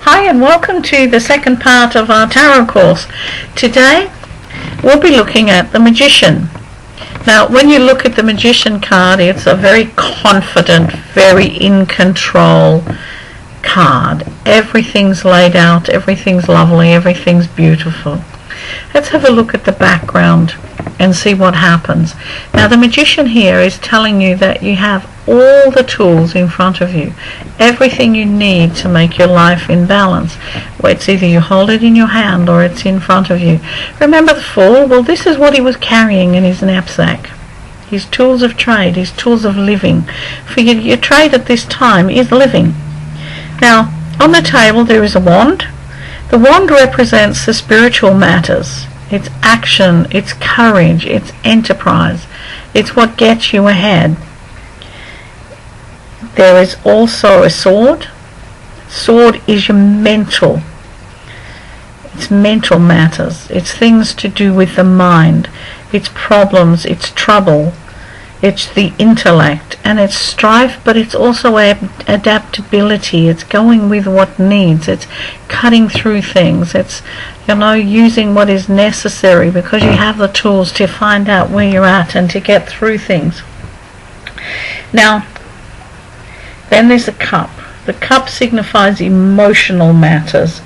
Hi and welcome to the second part of our tarot course. Today we'll be looking at the Magician. Now when you look at the Magician card, it's a very confident, very in control card. Everything's laid out, everything's lovely, everything's beautiful. Let's have a look at the background and see what happens. Now the Magician here is telling you that you have all the tools in front of you, everything you need to make your life in balance. Well, it's either you hold it in your hand or it's in front of you. Remember the Fool? Well, this is what he was carrying in his knapsack. His tools of trade, his tools of living. For your trade at this time is living. Now, on the table there is a wand. The wand represents the spiritual matters. It's action, it's courage, it's enterprise. It's what gets you ahead. There is also a sword. Sword is your mental. It's mental matters. It's things to do with the mind. It's problems, it's trouble. It's the intellect, and it's strife, but it's also adaptability. It's going with what needs. It's cutting through things. It's, using what is necessary because you have the tools to find out where you're at and to get through things. Now, then there's a cup. The cup signifies emotional matters,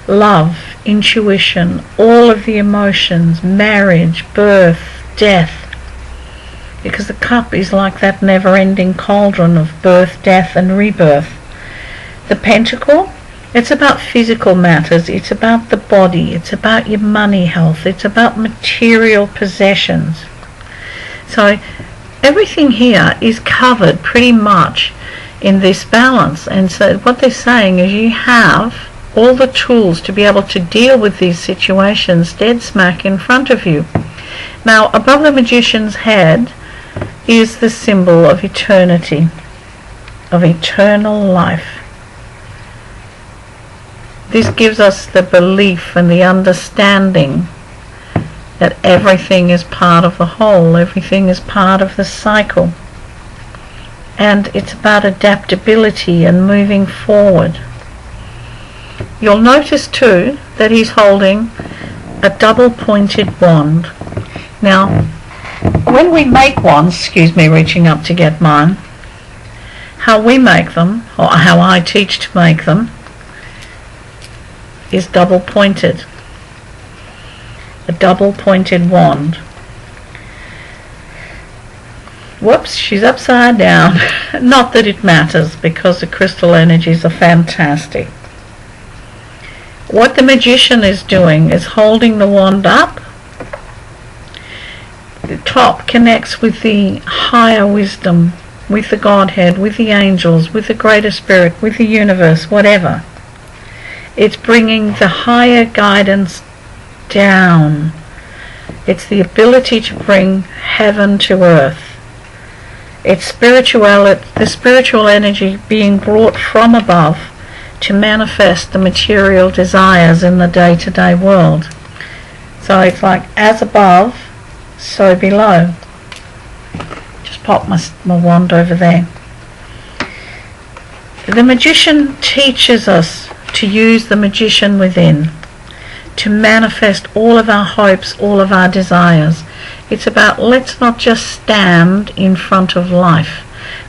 love, intuition, all of the emotions, marriage, birth, death. Because the cup is like that never-ending cauldron of birth, death and rebirth. The pentacle, it's about physical matters, it's about the body, it's about your money health, it's about material possessions. So everything here is covered pretty much in this balance. And so what they're saying is you have all the tools to be able to deal with these situations dead smack in front of you. Now above the Magician's head is the symbol of eternity, of eternal life. This gives us the belief and the understanding that everything is part of the whole, everything is part of the cycle. And it's about adaptability and moving forward. You'll notice too that he's holding a double-pointed wand. Now, when we make wands, reaching up to get mine, how we make them, or how I teach to make them, is double-pointed. A double-pointed wand. Whoops, she's upside down. Not that it matters, because the crystal energies are fantastic. What the Magician is doing is holding the wand up. The top connects with the higher wisdom, with the Godhead, with the angels, with the greater spirit, with the universe, whatever. It's bringing the higher guidance down. It's the ability to bring heaven to earth. It's the spiritual energy being brought from above to manifest the material desires in the day-to-day world. So it's like as above, so below. Just pop my wand over there. The Magician teaches us to use the Magician within to manifest all of our hopes, all of our desires. It's about, let's not just stand in front of life,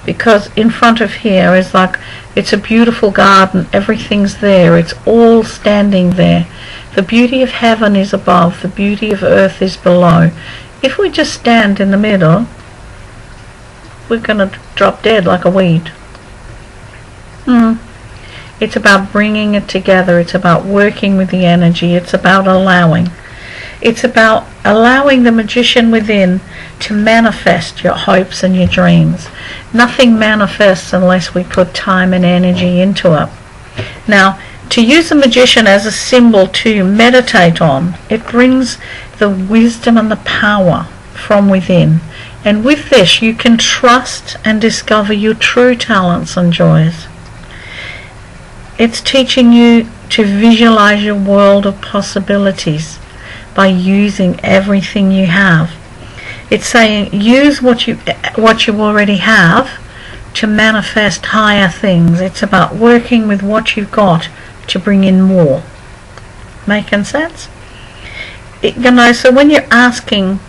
because in front of here is like, it's a beautiful garden, everything's there, it's all standing there. The beauty of heaven is above, the beauty of earth is below. If we just stand in the middle, we're going to drop dead like a weed. It's about bringing it together. It's about working with the energy. It's about allowing. It's about allowing the Magician within to manifest your hopes and your dreams. Nothing manifests unless we put time and energy into it. Now, to use the Magician as a symbol to meditate on, it brings the wisdom and the power from within. And with this, you can trust and discover your true talents and joys. It's teaching you to visualize your world of possibilities by using everything you have. It's saying use what you already have to manifest higher things. It's about working with what you've got to bring in more. Making sense? So when you're asking,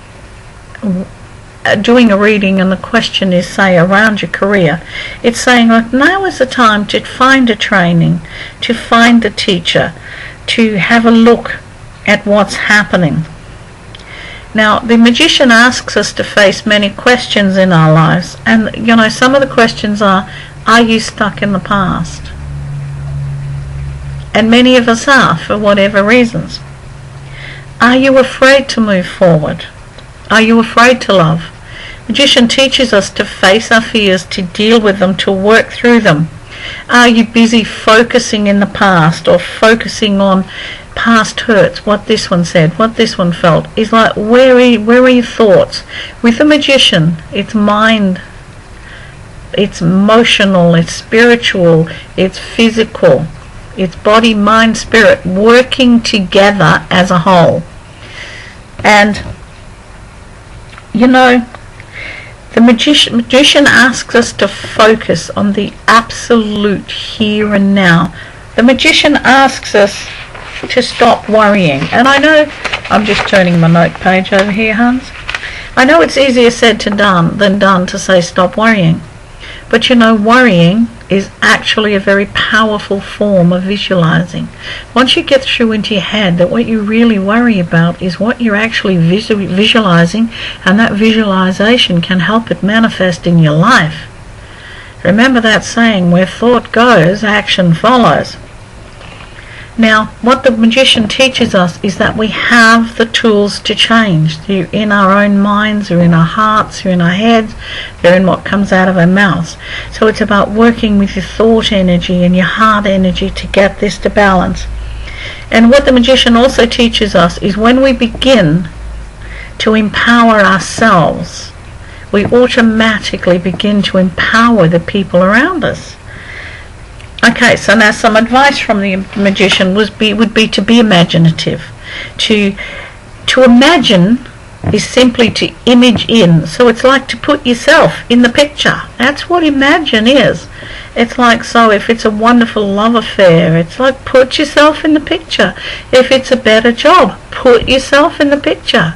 doing a reading and the question is, say, around your career, it's saying, like, now is the time to find a training, to find a teacher, to have a look at what's happening. Now, the magician asks us to face many questions in our lives, and some of the questions are you stuck in the past? And many of us are, for whatever reasons. Are you afraid to move forward? Are you afraid to love? Magician teaches us to face our fears, to deal with them, to work through them. Are you busy focusing in the past, or focusing on past hurts, what this one said, what this one felt? Is like, where are your thoughts? With the magician, it's mind, it's emotional, it's spiritual, it's physical, it's body, mind, spirit, working together as a whole. And the magician asks us to focus on the absolute here and now. The magician asks us to stop worrying. And I know, I'm just turning my note page over here, Hans. I know it's easier said than done to say stop worrying. But worrying is actually a very powerful form of visualizing. Once you get through into your head that what you really worry about is what you're actually visualizing, and that visualization can help it manifest in your life. Remember that saying, where thought goes, action follows. Now, what the magician teaches us is that we have the tools to change. They're in our own minds, they're in our hearts, they're in our heads, they're in what comes out of our mouths. So it's about working with your thought energy and your heart energy to get this to balance. And what the magician also teaches us is when we begin to empower ourselves, we automatically begin to empower the people around us. Okay, so now some advice from the magician would be to be imaginative. To imagine is simply to image in. So it's like to put yourself in the picture. That's what imagine is. It's like, so if it's a wonderful love affair, it's like put yourself in the picture. If it's a better job, put yourself in the picture.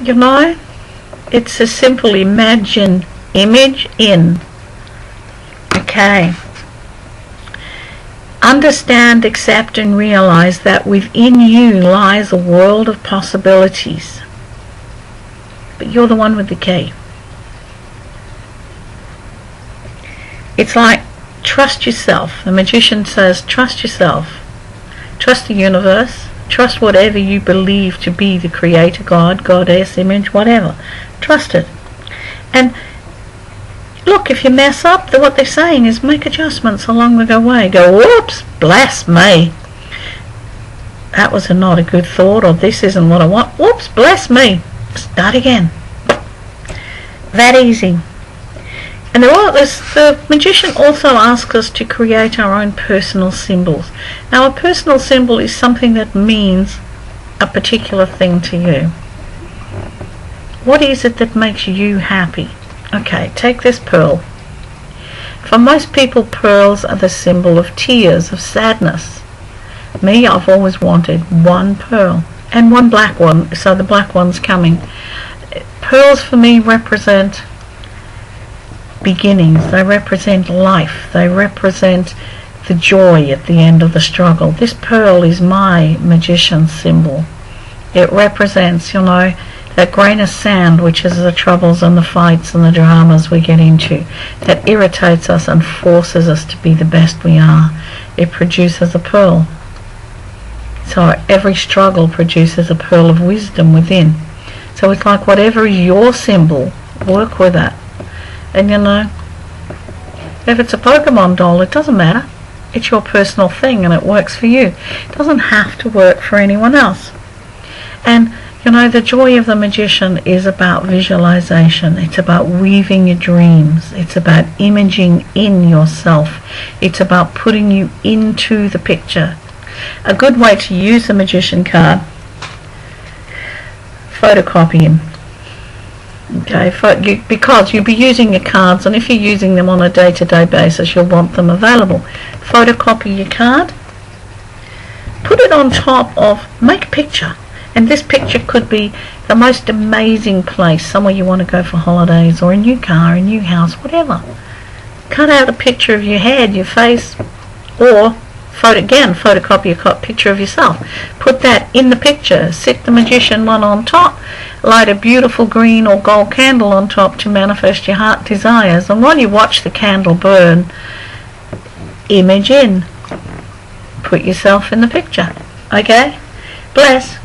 It's a simple imagine, image in. Okay. Understand, accept, and realize that within you lies a world of possibilities. But you're the one with the key. It's like, trust yourself. The magician says, trust yourself. Trust the universe. Trust whatever you believe to be the creator, God, goddess, image, whatever. Trust it. And look, if you mess up, what they're saying is make adjustments along the way. Go, whoops, bless me. That was not a good thought, or this isn't what I want. Whoops, bless me. Start again. That easy. And the magician also asks us to create our own personal symbols. Now, a personal symbol is something that means a particular thing to you. What is it that makes you happy? Okay, take this pearl. For most people, pearls are the symbol of tears, of sadness. Me, I've always wanted one pearl and one black one, so the black one's coming. Pearls for me represent beginnings. They represent life. They represent the joy at the end of the struggle. This pearl is my magician's symbol. It represents, that grain of sand, which is the troubles and the fights and the dramas we get into, that irritates us and forces us to be the best we are. It produces a pearl. So every struggle produces a pearl of wisdom within. So it's like, whatever is your symbol, work with that. And if it's a Pokemon doll, it doesn't matter. It's your personal thing and it works for you. It doesn't have to work for anyone else. And the joy of the magician is about visualization. It's about weaving your dreams. It's about imaging in yourself. It's about putting you into the picture. A good way to use the magician card, photocopy him. Okay, because you'll be using your cards, and if you're using them on a day-to-day basis, you'll want them available. Photocopy your card, put it on top of, make a picture. And this picture could be the most amazing place, somewhere you want to go for holidays, or a new car, a new house, whatever. Cut out a picture of your head, your face, or photocopy a picture of yourself. Put that in the picture. Sit the magician one on top. Light a beautiful green or gold candle on top to manifest your heart desires. And while you watch the candle burn, image in. Put yourself in the picture. Okay? Bless.